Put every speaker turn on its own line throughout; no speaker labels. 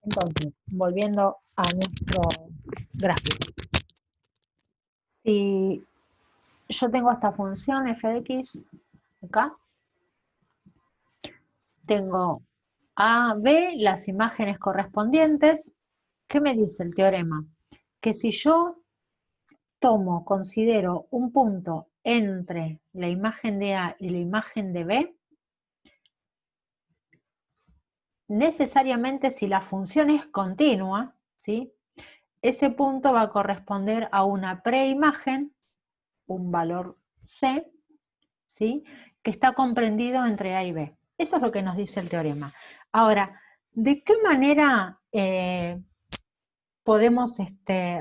Entonces, volviendo a nuestro gráfico. Si yo tengo esta función f de x acá, tengo A, B, las imágenes correspondientes. ¿Qué me dice el teorema? Que si yo considero un punto entre la imagen de A y la imagen de B, necesariamente si la función es continua, ¿sí?, ese punto va a corresponder a una preimagen, un valor C, ¿sí?, que está comprendido entre A y B. Eso es lo que nos dice el teorema. Ahora, ¿de qué manera podemos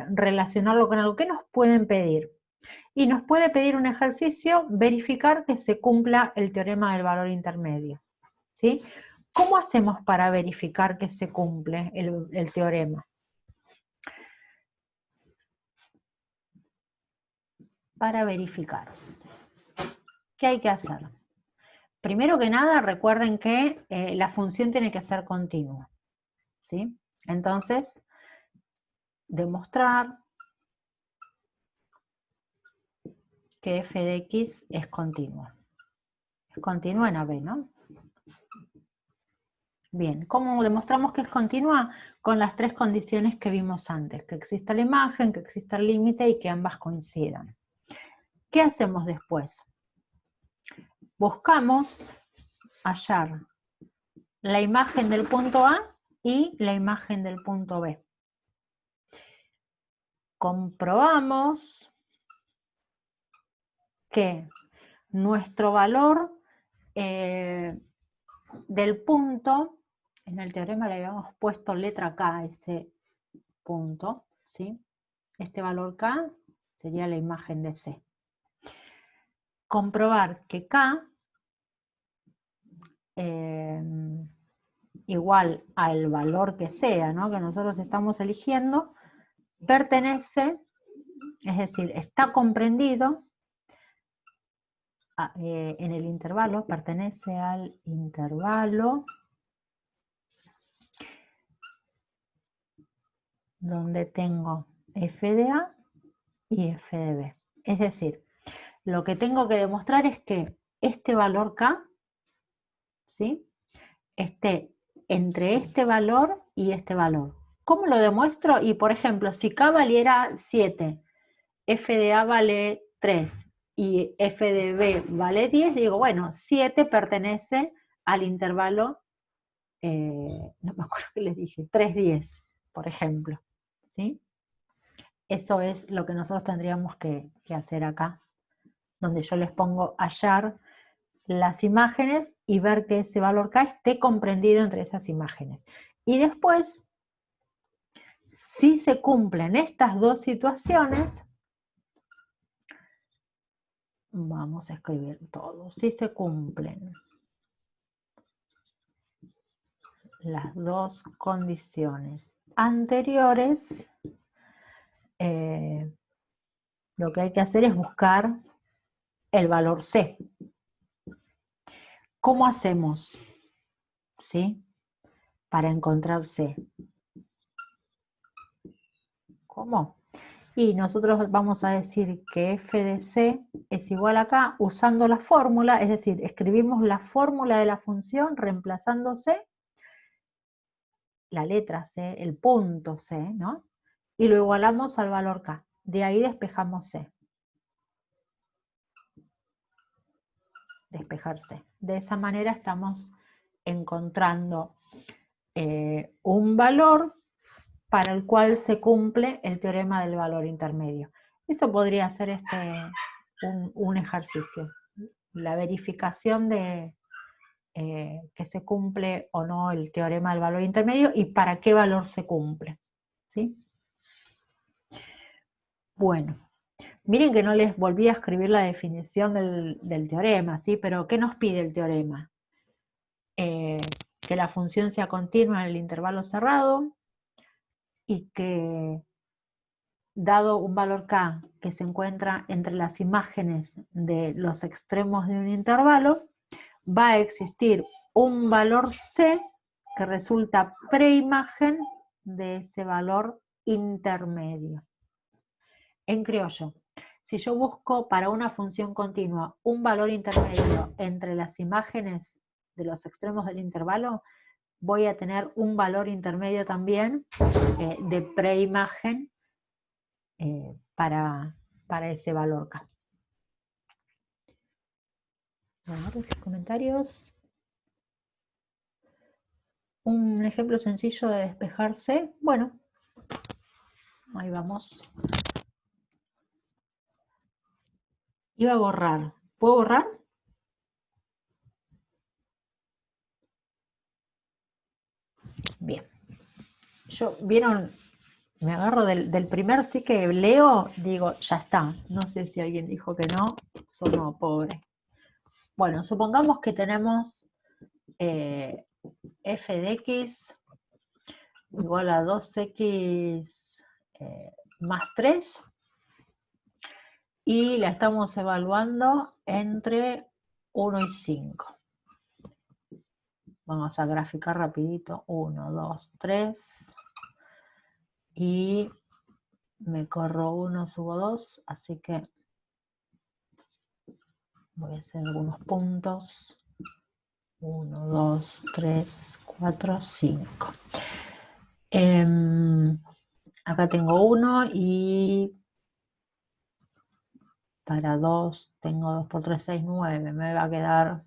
relacionarlo con algo? ¿Qué nos pueden pedir? Y nos puede pedir un ejercicio, verificar que se cumpla el teorema del valor intermedio, ¿sí? ¿Cómo hacemos para verificar que se cumple el teorema? Para verificar, ¿qué hay que hacer? Primero que nada, recuerden que la función tiene que ser continua, ¿sí? Entonces, demostrar que f de x es continua. Es continua en AB, ¿no? Bien, ¿cómo demostramos que es continua? Con las tres condiciones que vimos antes, que exista la imagen, que exista el límite y que ambas coincidan. ¿Qué hacemos después? Buscamos hallar la imagen del punto A y la imagen del punto B. Comprobamos que nuestro valor del punto, en el teorema le habíamos puesto letra K a ese punto, ¿sí? Este valor K sería la imagen de C. Comprobar que K igual al valor que sea, ¿no?, que nosotros estamos eligiendo, pertenece, es decir, está comprendido en el intervalo, pertenece al intervalo donde tengo f de A y f de B. Es decir, lo que tengo que demostrar es que este valor K, ¿sí?, esté entre este valor y este valor. ¿Cómo lo demuestro? Y por ejemplo, si K valiera 7, f de A vale 3 y f de B vale 10, digo, bueno, 7 pertenece al intervalo, no me acuerdo qué les dije, 3, 10, por ejemplo, ¿sí? Eso es lo que nosotros tendríamos que hacer acá, donde yo les pongo hallar las imágenes y ver que ese valor K esté comprendido entre esas imágenes. Y después, si se cumplen estas dos situaciones, vamos a escribir todo, si se cumplen las dos condiciones anteriores, lo que hay que hacer es buscar el valor C. ¿Cómo hacemos? ¿Sí? Para encontrar C. ¿Cómo? Y nosotros vamos a decir que f de C es igual a K usando la fórmula, es decir, escribimos la fórmula de la función reemplazando C, la letra C, el punto C, ¿no? Y lo igualamos al valor K. De ahí despejamos C. Despejar C. De esa manera estamos encontrando un valor para el cual se cumple el teorema del valor intermedio. Eso podría ser un ejercicio, la verificación de que se cumple o no el teorema del valor intermedio y para qué valor se cumple, ¿sí? Bueno, miren que no les volví a escribir la definición del teorema, ¿sí? Pero ¿qué nos pide el teorema? Que la función sea continua en el intervalo cerrado y que, dado un valor K que se encuentra entre las imágenes de los extremos de un intervalo, va a existir un valor C que resulta preimagen de ese valor intermedio. En criollo, si yo busco para una función continua un valor intermedio entre las imágenes de los extremos del intervalo, voy a tener un valor intermedio también de preimagen para ese valor K. A ver los comentarios. Un ejemplo sencillo de despejarse. Bueno, ahí vamos. Iba a borrar. ¿Puedo borrar? Bien. Yo, ¿vieron? Me agarro del primer sí que leo, digo, ya está. No sé si alguien dijo que no, sonó pobre. Bueno, supongamos que tenemos f de x igual a 2x más 3 y la estamos evaluando entre 1 y 5. Vamos a graficar rapidito, 1, 2, 3 y me corro 1, subo 2, así que voy a hacer algunos puntos. 1, 2, 3, 4, 5. Acá tengo 1 y para 2 tengo 2 por 3, 6, 9. Me va a quedar,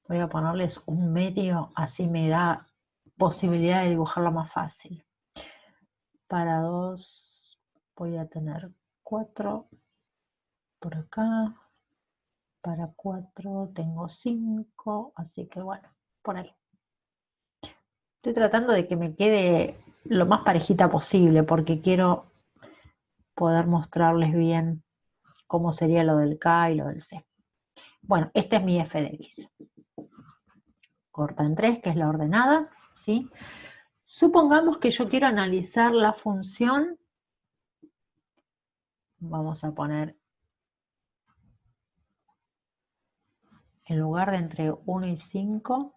voy a ponerles un medio, así me da posibilidad de dibujarlo más fácil. Para 2 voy a tener 4 por acá. Para 4 tengo 5, así que bueno, por ahí. Estoy tratando de que me quede lo más parejita posible porque quiero poder mostrarles bien cómo sería lo del K y lo del C. Bueno, este es mi f de x. Corta en 3, que es la ordenada, ¿sí? Supongamos que yo quiero analizar la función. Vamos a poner, en lugar de entre 1 y 5,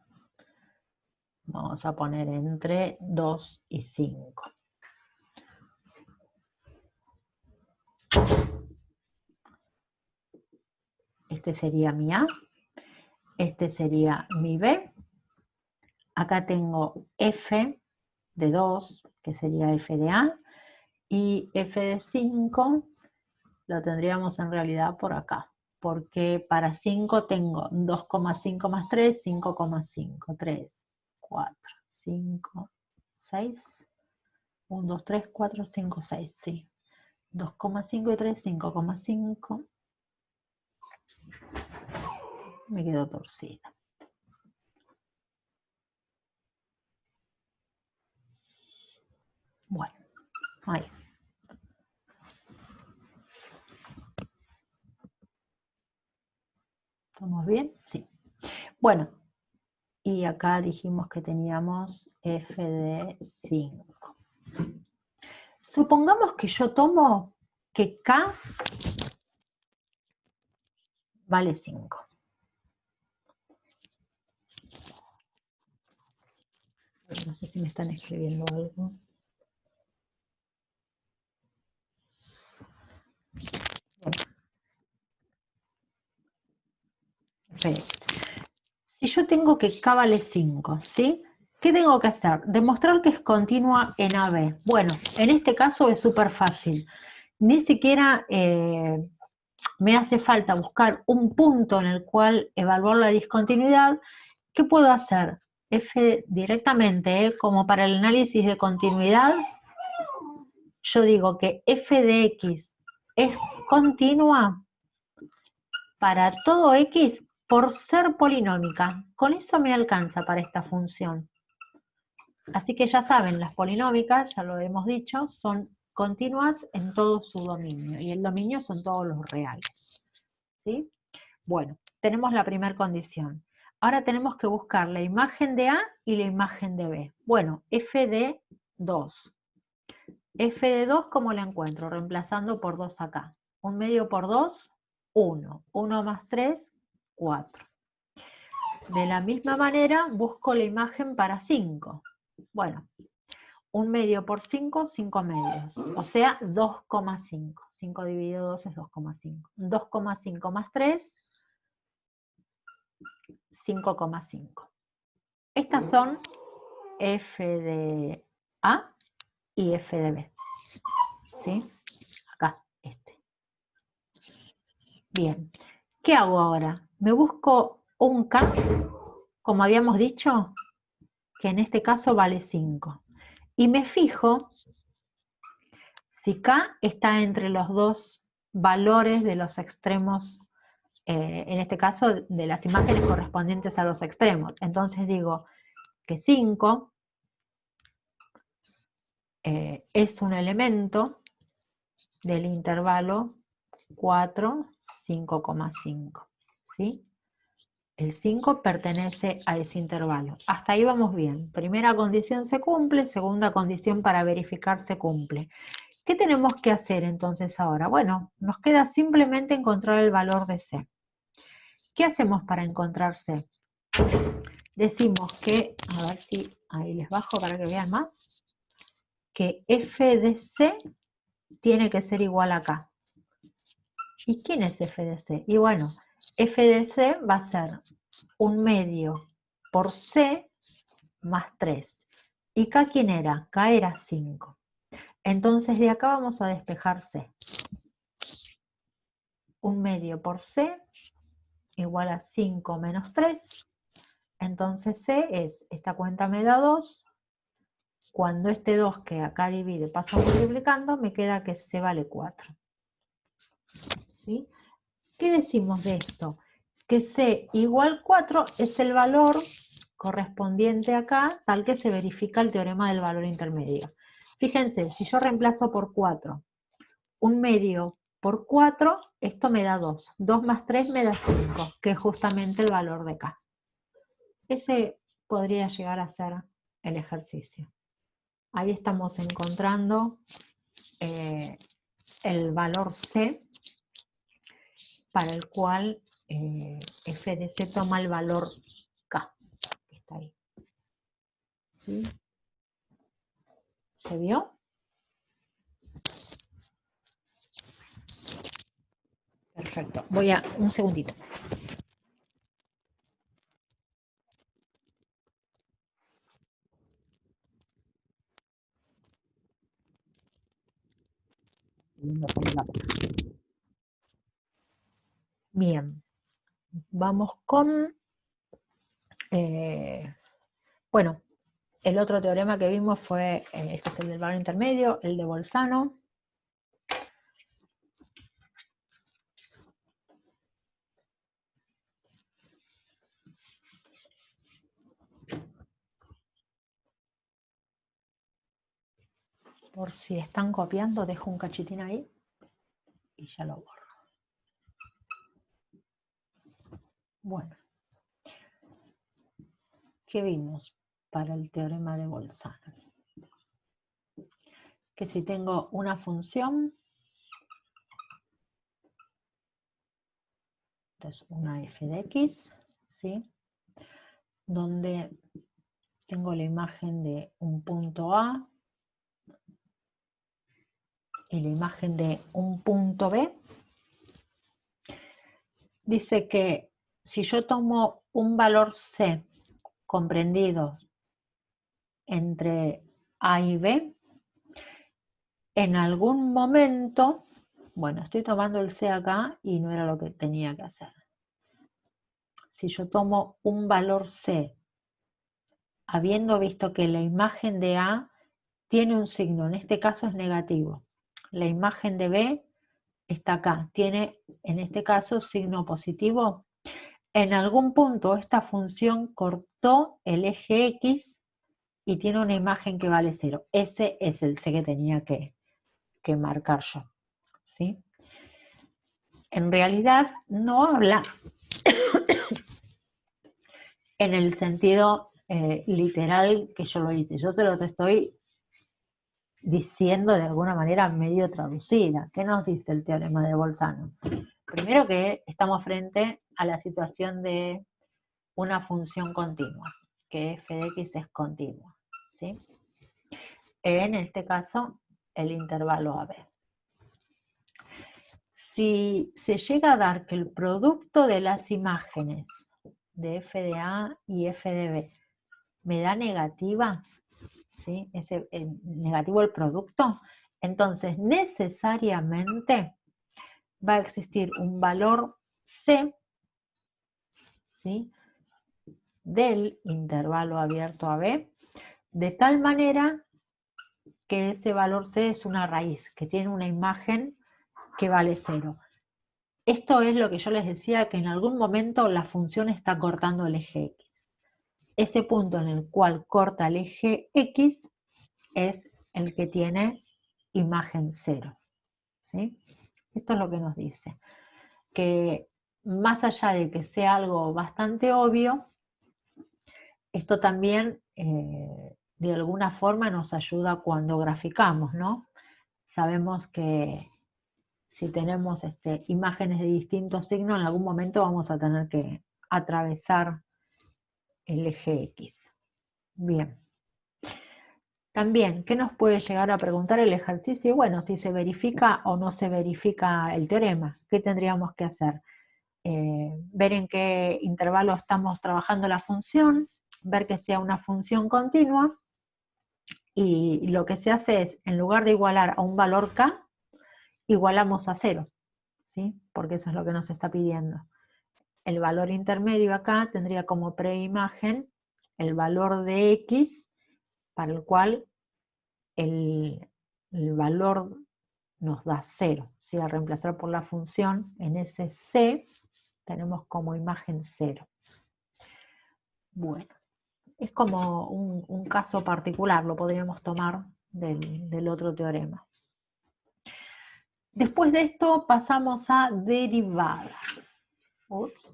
vamos a poner entre 2 y 5. Este sería mi A, este sería mi B. Acá tengo F de 2, que sería F de A, y F de 5 lo tendríamos en realidad por acá, porque para 5 tengo 2,5 más 3, 5,5, 3, 4, 5, 6, 1, 2, 3, 4, 5, 6, sí. 2,5 y 3, 5,5. Me quedo torcida. Bueno, ahí. ¿Estamos bien? Sí. Bueno, y acá dijimos que teníamos f de 5. Supongamos que yo tomo que K vale 5. No sé si me están escribiendo algo. Si yo tengo que K vale 5, ¿sí? ¿Qué tengo que hacer? Demostrar que es continua en AB. Bueno, en este caso es súper fácil. Ni siquiera me hace falta buscar un punto en el cual evaluar la discontinuidad. ¿Qué puedo hacer? F directamente, como para el análisis de continuidad, yo digo que f de x es continua para todo x por ser polinómica. Con eso me alcanza para esta función. Así que ya saben, las polinómicas, ya lo hemos dicho, son continuas en todo su dominio. Y el dominio son todos los reales. ¿Sí? Bueno, tenemos la primera condición. Ahora tenemos que buscar la imagen de A y la imagen de B. Bueno, f de 2. F de 2, ¿cómo la encuentro? Reemplazando por 2 acá. 1 medio por 2, 1. 1 más 3, 4. De la misma manera busco la imagen para 5. Bueno, 1 medio por 5, 5 medios. O sea, 2,5. 5 dividido 2 es 2,5. 2,5 más 3, 5,5. Estas son f de A y f de B. ¿Sí? Acá, este. Bien. ¿Qué hago ahora? Me busco un K, como habíamos dicho, que en este caso vale 5. Y me fijo si K está entre los dos valores de los extremos, en este caso de las imágenes correspondientes a los extremos. Entonces digo que 5 es un elemento del intervalo 4, 5,5. ¿Sí? El 5 pertenece a ese intervalo. Hasta ahí vamos bien. Primera condición se cumple, segunda condición para verificar se cumple. ¿Qué tenemos que hacer entonces ahora? Bueno, nos queda simplemente encontrar el valor de C. ¿Qué hacemos para encontrar C? Decimos que, a ver si ahí les bajo para que vean más, que f de C tiene que ser igual a K. ¿Y quién es f de C? Y bueno, f de C va a ser 1 medio por C más 3. ¿Y K quién era? K era 5. Entonces de acá vamos a despejar C. 1 medio por C igual a 5 menos 3. Entonces C es, esta cuenta me da 2. Cuando este 2 que acá divide pasa multiplicando, me queda que C vale 4. ¿Sí? ¿Qué decimos de esto? Que C igual 4 es el valor correspondiente acá, tal que se verifica el teorema del valor intermedio. Fíjense, si yo reemplazo por 4, 1 medio por 4, esto me da 2. 2 más 3 me da 5, que es justamente el valor de K. Ese podría llegar a ser el ejercicio. Ahí estamos encontrando el valor C, para el cual f de C toma el valor K, que está ahí. ¿Sí? ¿Se vio? Perfecto. Voy a un segundito. Bien. Vamos con... bueno, el otro teorema que vimos fue, este es el del valor intermedio, el de Bolzano. Por si están copiando, dejo un cachitín ahí y ya lo borro. Bueno, ¿qué vimos para el teorema de Bolzano? Que si tengo una función, entonces una f de x, ¿sí? Donde tengo la imagen de un punto A y la imagen de un punto B, dice que si yo tomo un valor C comprendido entre A y B, en algún momento, bueno, estoy tomando el C acá y no era lo que tenía que hacer. Si yo tomo un valor C, habiendo visto que la imagen de A tiene un signo, en este caso es negativo, la imagen de B está acá, tiene en este caso signo positivo, en algún punto esta función cortó el eje X y tiene una imagen que vale 0. Ese es el C que tenía que marcar yo, ¿sí? En realidad no habla en el sentido literal que yo lo hice. Yo se los estoy diciendo de alguna manera medio traducida. ¿Qué nos dice el teorema de Bolzano? Primero que estamos frente a la situación de una función continua, que f de x es continua, ¿sí? En este caso, el intervalo AB. Si se llega a dar que el producto de las imágenes de f de A y f de B me da negativa, ¿sí? Negativo el producto, entonces necesariamente va a existir un valor C, ¿sí?, del intervalo abierto AB, de tal manera que ese valor C es una raíz, que tiene una imagen que vale 0. Esto es lo que yo les decía, que en algún momento la función está cortando el eje X. Ese punto en el cual corta el eje X es el que tiene imagen 0, ¿sí? Esto es lo que nos dice, que más allá de que sea algo bastante obvio, esto también de alguna forma nos ayuda cuando graficamos, ¿no? Sabemos que si tenemos imágenes de distintos signos, en algún momento vamos a tener que atravesar el eje X. Bien. También, ¿qué nos puede llegar a preguntar el ejercicio? Bueno, si se verifica o no se verifica el teorema, ¿qué tendríamos que hacer? Ver en qué intervalo estamos trabajando la función, ver que sea una función continua, y lo que se hace es, en lugar de igualar a un valor k, igualamos a 0, ¿sí? Porque eso es lo que nos está pidiendo. El valor intermedio acá tendría como preimagen el valor de x, para el cual el valor nos da 0, ¿sí? Al reemplazar por la función en ese c, tenemos como imagen 0. Bueno, es como un caso particular, lo podríamos tomar del otro teorema. Después de esto pasamos a derivadas. Ups.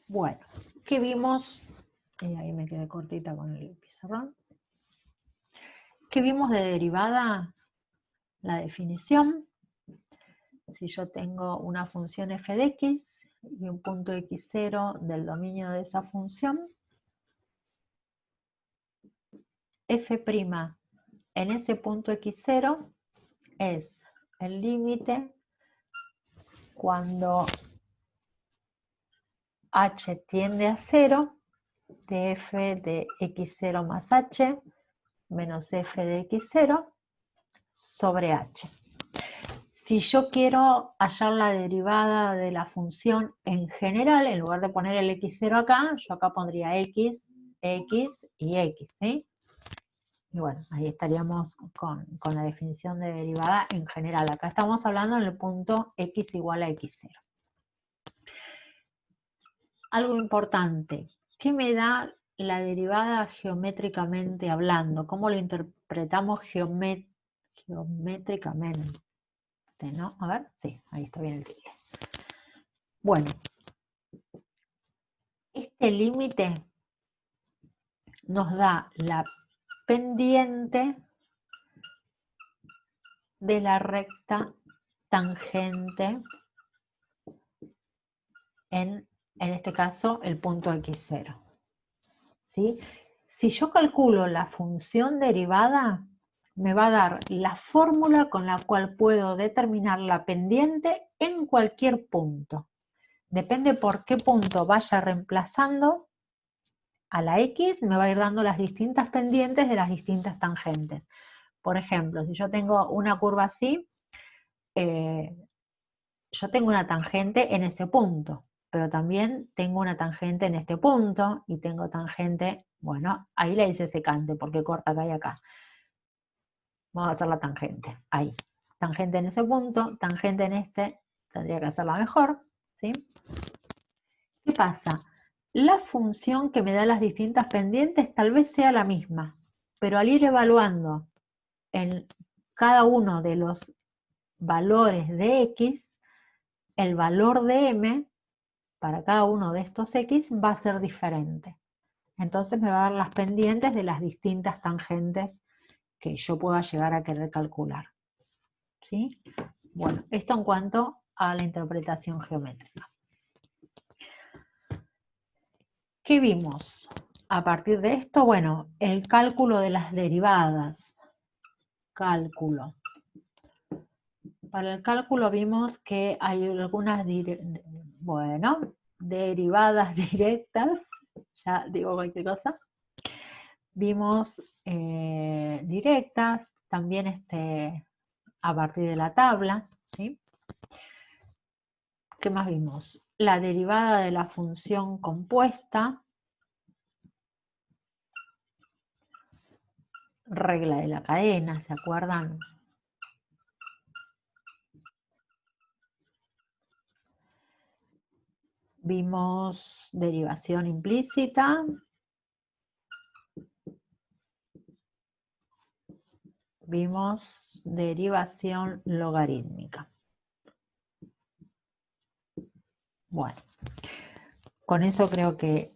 Bueno, ¿qué vimos? Ahí me quedé cortita con el pizarrón. ¿Qué vimos de derivada? La definición. Si yo tengo una función f de x y un punto x0 del dominio de esa función, f' en ese punto x0 es el límite cuando h tiende a 0 de f de x0 más h menos f de x0 sobre h. Si yo quiero hallar la derivada de la función en general, en lugar de poner el x0 acá, yo acá pondría x, x y x, ¿sí? Y bueno, ahí estaríamos con la definición de derivada en general. Acá estamos hablando en el punto x igual a x0. Algo importante, ¿qué me da la derivada geométricamente hablando? ¿Cómo lo interpretamos geométricamente? ¿No? A ver, sí, ahí está bien el tilde. Bueno, este límite nos da la pendiente de la recta tangente en este caso el punto x0, ¿sí? Si yo calculo la función derivada, me va a dar la fórmula con la cual puedo determinar la pendiente en cualquier punto. Depende por qué punto vaya reemplazando a la x, me va a ir dando las distintas pendientes de las distintas tangentes. Por ejemplo, si yo tengo una curva así, yo tengo una tangente en ese punto, pero también tengo una tangente en este punto, y tengo tangente, bueno, ahí le hice secante, porque corta acá y acá. Vamos a hacer la tangente, ahí. Tangente en ese punto, tangente en este, tendría que hacerla mejor, ¿sí? ¿Qué pasa? La función que me da las distintas pendientes tal vez sea la misma, pero al ir evaluando en cada uno de los valores de x, el valor de m para cada uno de estos x va a ser diferente. Entonces me va a dar las pendientes de las distintas tangentes que yo pueda llegar a querer calcular. ¿Sí? Bueno, esto en cuanto a la interpretación geométrica. ¿Qué vimos? A partir de esto, bueno, el cálculo de las derivadas. Cálculo. Para el cálculo vimos que hay algunas, derivadas directas, ya digo cualquier cosa. Vimos directas, también a partir de la tabla, ¿sí? ¿Qué más vimos? La derivada de la función compuesta, regla de la cadena, ¿se acuerdan? Vimos derivación implícita. Vimos derivación logarítmica. Bueno, con eso creo que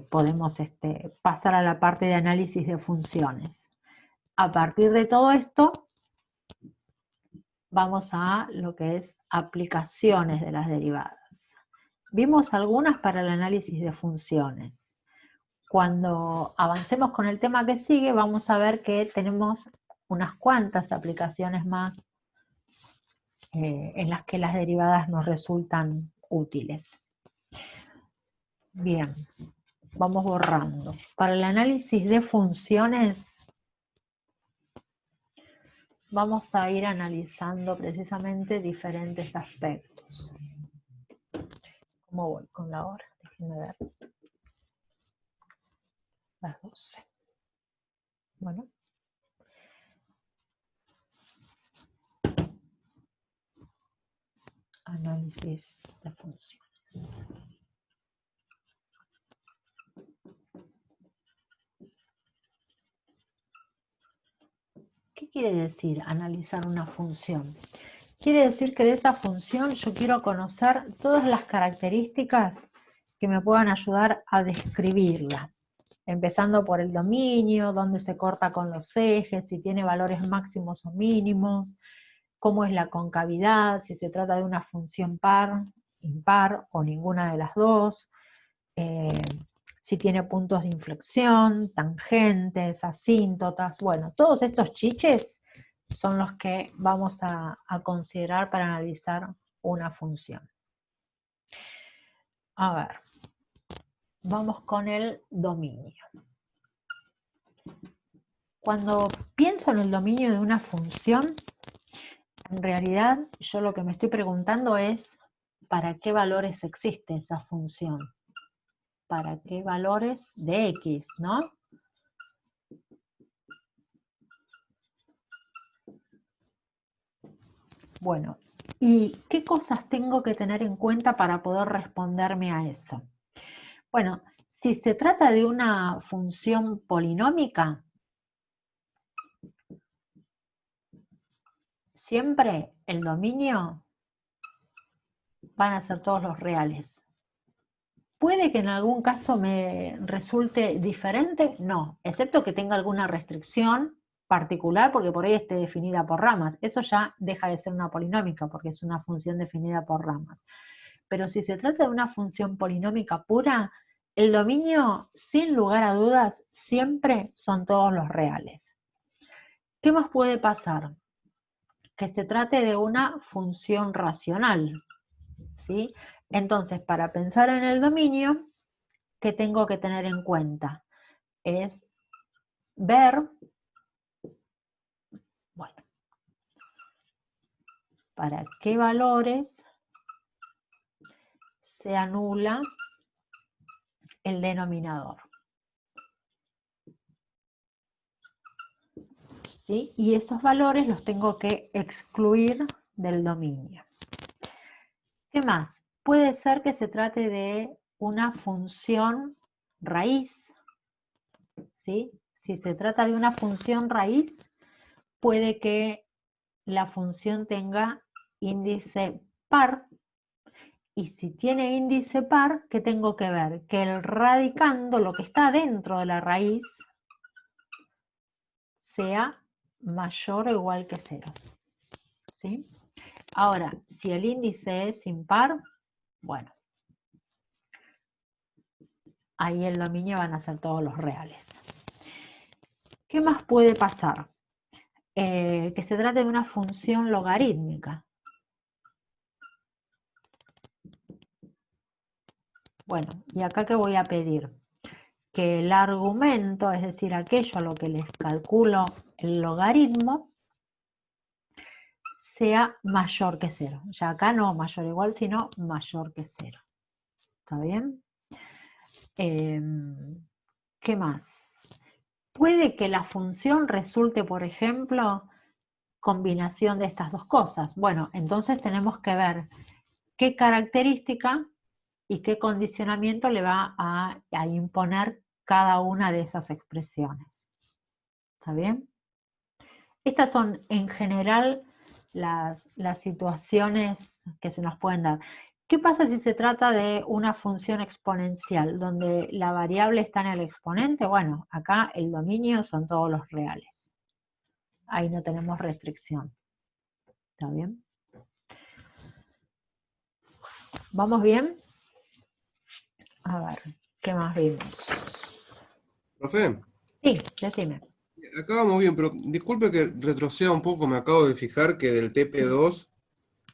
podemos pasar a la parte de análisis de funciones. A partir de todo esto, vamos a lo que es aplicaciones de las derivadas. Vimos algunas para el análisis de funciones. Cuando avancemos con el tema que sigue, vamos a ver que tenemos unas cuantas aplicaciones más en las que las derivadas nos resultan útiles. Bien, vamos borrando. Para el análisis de funciones, vamos a ir analizando precisamente diferentes aspectos. ¿Cómo voy con la hora? Déjenme ver. Las 12. Bueno. Análisis de funciones. ¿Qué quiere decir analizar una función? Quiere decir que de esa función yo quiero conocer todas las características que me puedan ayudar a describirla. Empezando por el dominio, dónde se corta con los ejes, si tiene valores máximos o mínimos, cómo es la concavidad, si se trata de una función par, impar o ninguna de las dos, si tiene puntos de inflexión, tangentes, asíntotas, bueno, todos estos chiches son los que vamos a considerar para analizar una función. A ver, vamos con el dominio. Cuando pienso en el dominio de una función, en realidad yo lo que me estoy preguntando es ¿para qué valores existe esa función? ¿Para qué valores de X, no? Bueno, ¿y qué cosas tengo que tener en cuenta para poder responderme a eso? Bueno, si se trata de una función polinómica, siempre el dominio van a ser todos los reales. ¿Puede que en algún caso me resulte diferente? No, excepto que tenga alguna restricción particular, porque por ahí esté definida por ramas. Eso ya deja de ser una polinómica, porque es una función definida por ramas. Pero si se trata de una función polinómica pura, el dominio, sin lugar a dudas, siempre son todos los reales. ¿Qué más puede pasar? Que se trate de una función racional, ¿sí? Entonces, para pensar en el dominio, ¿qué tengo que tener en cuenta? Es ver, bueno, para qué valores se anula el denominador. ¿Sí? Y esos valores los tengo que excluir del dominio. ¿Qué más? Puede ser que se trate de una función raíz, ¿sí? Si se trata de una función raíz, puede que la función tenga índice par, y si tiene índice par, ¿qué tengo que ver? Que el radicando, lo que está dentro de la raíz, sea mayor o igual que 0. ¿Sí? Ahora, si el índice es impar, bueno, ahí el dominio van a ser todos los reales. ¿Qué más puede pasar? Que se trate de una función logarítmica. Bueno, ¿y acá qué voy a pedir? Que el argumento, es decir, aquello a lo que les calculo el logaritmo, sea mayor que 0. Ya acá no mayor o igual, sino mayor que 0. ¿Está bien? ¿Qué más? Puede que la función resulte, por ejemplo, combinación de estas dos cosas. Bueno, entonces tenemos que ver qué característica y qué condicionamiento le va a imponer cada una de esas expresiones. ¿Está bien? Estas son en general las situaciones que se nos pueden dar. ¿Qué pasa si se trata de una función exponencial, donde la variable está en el exponente? Bueno, acá el dominio son todos los reales. Ahí no tenemos restricción. ¿Está bien? ¿Vamos bien? A ver, ¿qué más vimos?
Profe,
Sí, decime.
acá vamos bien, pero disculpe que retroceda un poco, me acabo de fijar que del
Sí,
TP2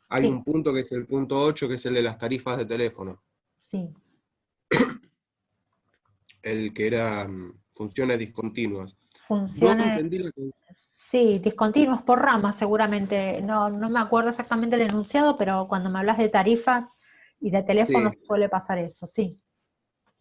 hay
sí,
un punto que es el punto 8, que es el de las tarifas de teléfono,
sí.
el que era funciones discontinuas. No
Funciones,
entendí la...
sí, discontinuos por ramas seguramente. No, no me acuerdo exactamente el enunciado, pero cuando me hablas de tarifas y de teléfonos
Sí,
suele pasar eso, sí.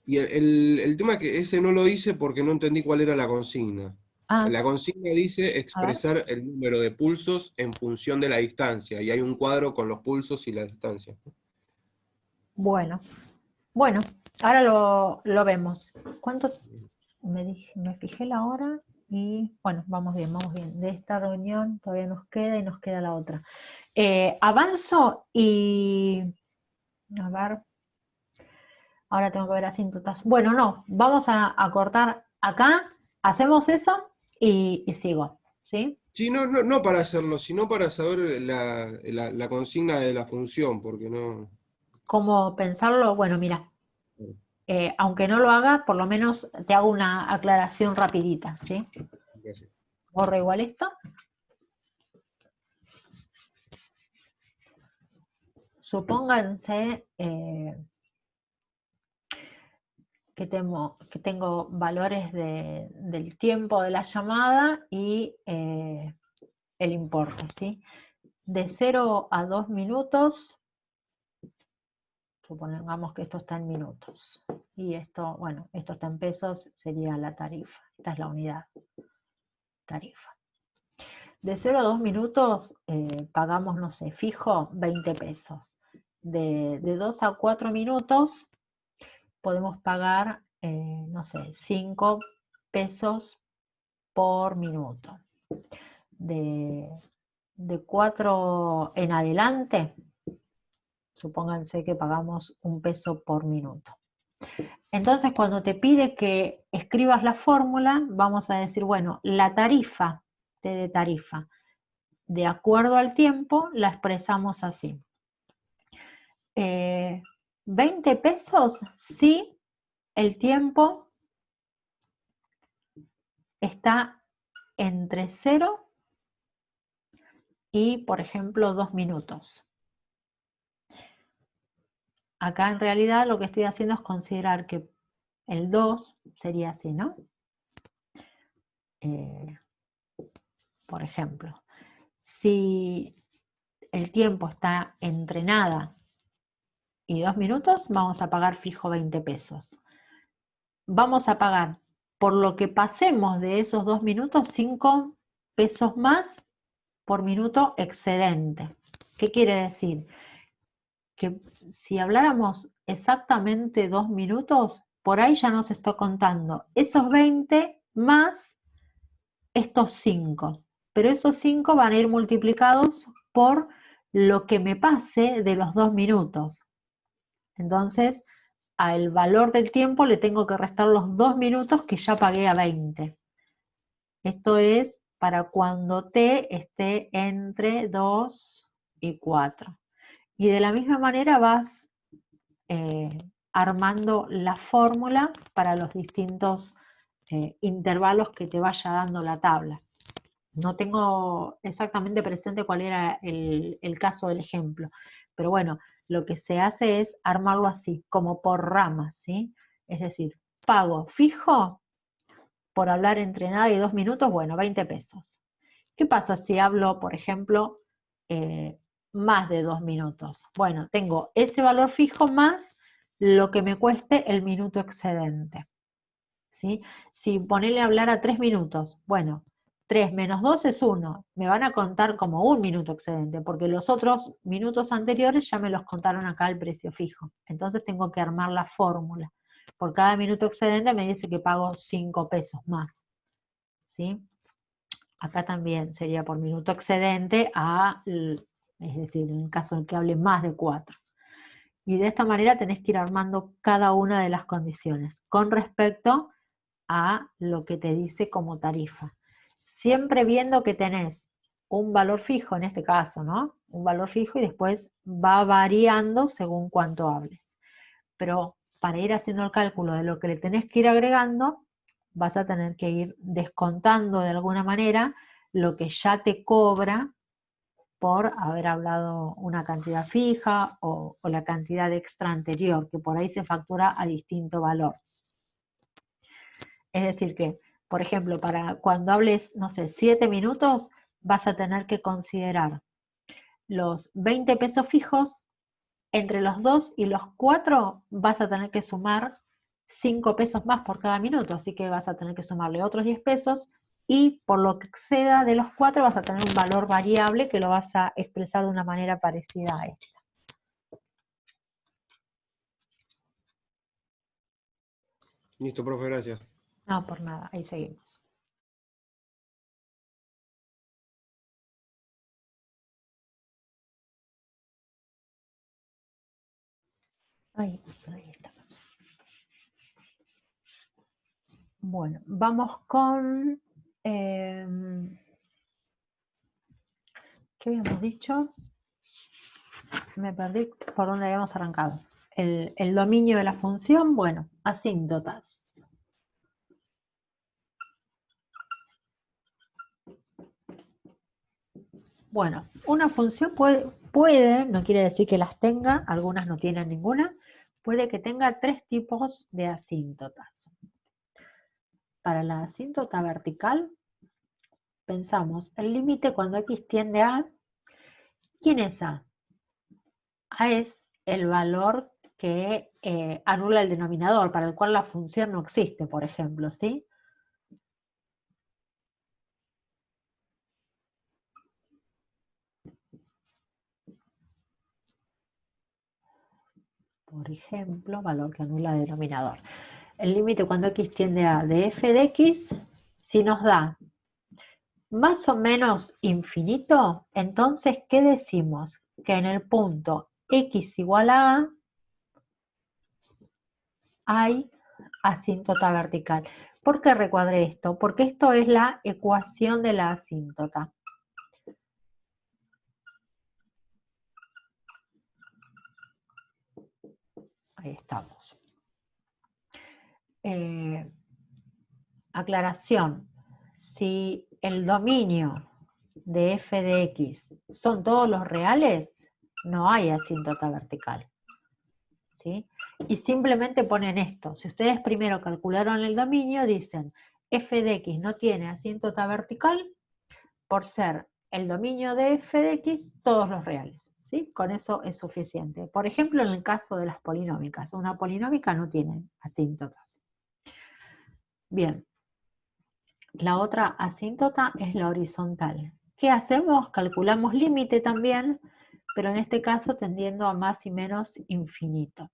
y el tema es que ese no lo hice porque no entendí cuál era la consigna.
Ah,
La consigna dice
a ver.
expresar el número de pulsos en función de la distancia, y hay un cuadro con los pulsos y la distancia.
Bueno, bueno, ahora lo vemos. ¿Cuántos? Me fijé la hora y bueno, vamos bien, vamos bien. De esta reunión todavía nos queda y nos queda la otra. Avanzo y a ver, ahora tengo que ver asíntotas. Bueno, no, vamos a cortar acá, hacemos eso y sigo, ¿sí?
Sí, no, no, no para hacerlo, sino para saber la consigna de la función, porque no...
¿Cómo pensarlo? Bueno, mira, aunque no lo haga, por lo menos te hago una aclaración rapidita, ¿sí?
Gracias.
Borro igual esto. Supónganse que tengo valores del tiempo de la llamada y el importe, ¿sí? De 0 a 2 minutos, supongamos que esto está en minutos. Y esto, bueno, esto está en pesos, sería la tarifa. Esta es la unidad, tarifa. De 0 a 2 minutos pagamos, no sé, fijo 20 pesos. De 2 a 4 minutos podemos pagar, no sé, 5 pesos por minuto. De 4 en adelante, supónganse que pagamos 1 peso por minuto. Entonces, cuando te pide que escribas la fórmula, vamos a decir, bueno, la tarifa, T de tarifa, de acuerdo al tiempo, la expresamos así. 20 pesos si el tiempo está entre 0 y, por ejemplo, 2 minutos. Acá en realidad lo que estoy haciendo es considerar que el 2 sería así, ¿no? Por ejemplo, si el tiempo está entre nada y 2 minutos, vamos a pagar fijo 20 pesos. Vamos a pagar por lo que pasemos de esos 2 minutos 5 pesos más por minuto excedente. ¿Qué quiere decir? Que si habláramos exactamente 2 minutos, por ahí ya nos está contando esos 20 más estos 5. Pero esos 5 van a ir multiplicados por lo que me pase de los 2 minutos. Entonces, al valor del tiempo le tengo que restar los 2 minutos que ya pagué a 20. Esto es para cuando t esté entre 2 y 4. Y de la misma manera vas armando la fórmula para los distintos intervalos que te vaya dando la tabla. No tengo exactamente presente cuál era el caso del ejemplo, pero bueno, lo que se hace es armarlo así, como por ramas, ¿sí? Es decir, pago fijo por hablar entre nada y 2 minutos, bueno, 20 pesos. ¿Qué pasa si hablo, por ejemplo, más de 2 minutos? Bueno, tengo ese valor fijo más lo que me cueste el minuto excedente, ¿sí? Si ponerle a hablar a 3 minutos, bueno, 3 menos 2 es 1, me van a contar como 1 minuto excedente, porque los otros minutos anteriores ya me los contaron acá el precio fijo. Entonces tengo que armar la fórmula. Por cada minuto excedente me dice que pago 5 pesos más, ¿sí? Acá también sería por minuto excedente es decir, en el caso en que hable más de 4. Y de esta manera tenés que ir armando cada una de las condiciones con respecto a lo que te dice como tarifa. Siempre viendo que tenés un valor fijo, en este caso, ¿no? Un valor fijo y después va variando según cuánto hables. Pero para ir haciendo el cálculo de lo que le tenés que ir agregando, vas a tener que ir descontando de alguna manera lo que ya te cobra por haber hablado una cantidad fija o la cantidad extra anterior, que por ahí se factura a distinto valor. Es decir que, por ejemplo, para cuando hables, no sé, 7 minutos, vas a tener que considerar los 20 pesos fijos, entre los 2 y los 4 vas a tener que sumar 5 pesos más por cada minuto, así que vas a tener que sumarle otros 10 pesos y por lo que exceda de los 4 vas a tener un valor variable que lo vas a expresar de una manera parecida a esta.
Listo, profe, gracias.
No, por nada, ahí seguimos. Ahí está. Bueno, vamos con... ¿qué habíamos dicho? Me perdí por dónde habíamos arrancado. El dominio de la función, bueno, asíntotas. Bueno, una función puede, no quiere decir que las tenga, algunas no tienen ninguna, puede que tenga 3 tipos de asíntotas. Para la asíntota vertical, pensamos el límite cuando x tiende a, ¿quién es a? A es el valor que anula el denominador, para el cual la función no existe, por ejemplo, ¿sí? Por ejemplo, valor que anula el denominador. El límite cuando x tiende a de f de x, si nos da más o menos infinito, entonces, ¿qué decimos? Que en el punto x igual a a hay asíntota vertical. ¿Por qué recuadré esto? Porque esto es la ecuación de la asíntota. Ahí estamos. Aclaración. Si el dominio de f de x son todos los reales, no hay asíntota vertical, ¿sí? Y simplemente ponen esto. Si ustedes primero calcularon el dominio, dicen f de x no tiene asíntota vertical por ser el dominio de f de x todos los reales, ¿sí? Con eso es suficiente. Por ejemplo, en el caso de las polinómicas, una polinómica no tiene asíntotas. Bien. La otra asíntota es la horizontal. ¿Qué hacemos? Calculamos límite también, pero en este caso tendiendo a más y menos infinito.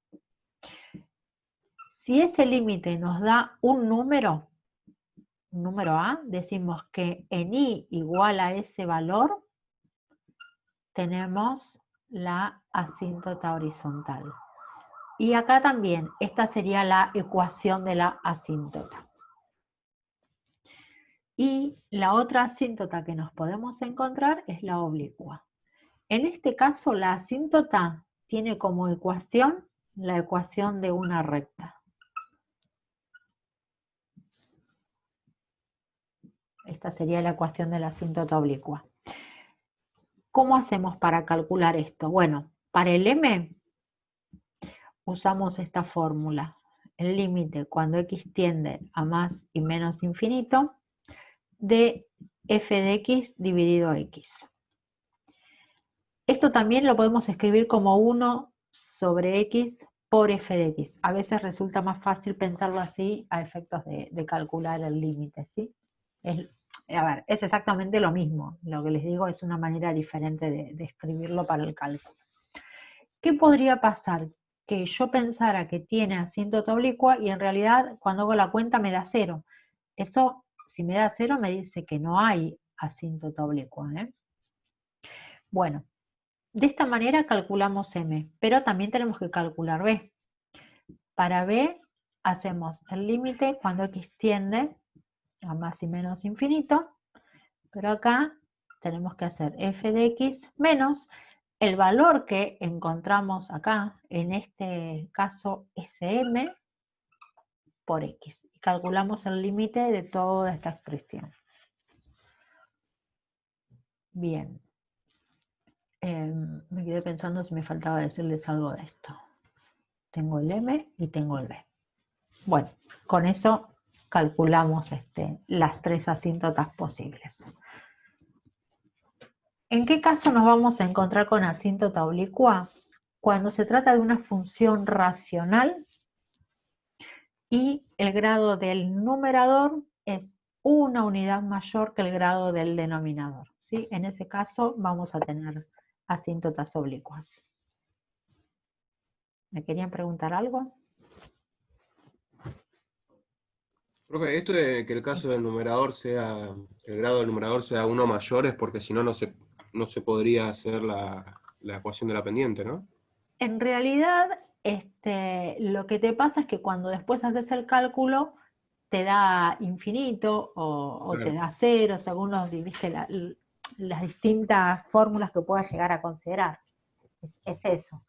Si ese límite nos da un número A, decimos que en i igual a ese valor tenemos la asíntota horizontal. Y acá también, esta sería la ecuación de la asíntota. Y la otra asíntota que nos podemos encontrar es la oblicua. En este caso, la asíntota tiene como ecuación la ecuación de una recta. Esta sería la ecuación de la asíntota oblicua. ¿Cómo hacemos para calcular esto? Bueno, para el m usamos esta fórmula. El límite cuando x tiende a más y menos infinito de f de x dividido x. Esto también lo podemos escribir como 1 sobre x por f de x. A veces resulta más fácil pensarlo así a efectos de calcular el límite, ¿sí? Es exactamente lo mismo. Lo que les digo es una manera diferente de escribirlo para el cálculo. ¿Qué podría pasar? Que yo pensara que tiene asíntota oblicua y en realidad cuando hago la cuenta me da 0. Eso, si me da 0, me dice que no hay asíntota oblicua, ¿eh? Bueno, de esta manera calculamos m, pero también tenemos que calcular b. Para b hacemos el límite cuando x tiende a más y menos infinito, pero acá tenemos que hacer f de x menos el valor que encontramos acá, en este caso sm por x. Y calculamos el límite de toda esta expresión. Bien. Me quedé pensando si me faltaba decirles algo de esto. Tengo el m y tengo el b. Bueno, con eso calculamos las tres asíntotas posibles. ¿En qué caso nos vamos a encontrar con asíntota oblicua? Cuando se trata de una función racional y el grado del numerador es una unidad mayor que el grado del denominador, ¿sí? En ese caso vamos a tener asíntotas oblicuas. ¿Me querían preguntar algo?
Profe, esto de que el caso del numerador sea, el grado del numerador sea 1 mayor es porque si no, no se podría hacer la ecuación de la pendiente, ¿no?
En realidad, lo que te pasa es que cuando después haces el cálculo, te da infinito o te
Claro.
da 0, según viste, las distintas fórmulas que puedas llegar a considerar. Es eso.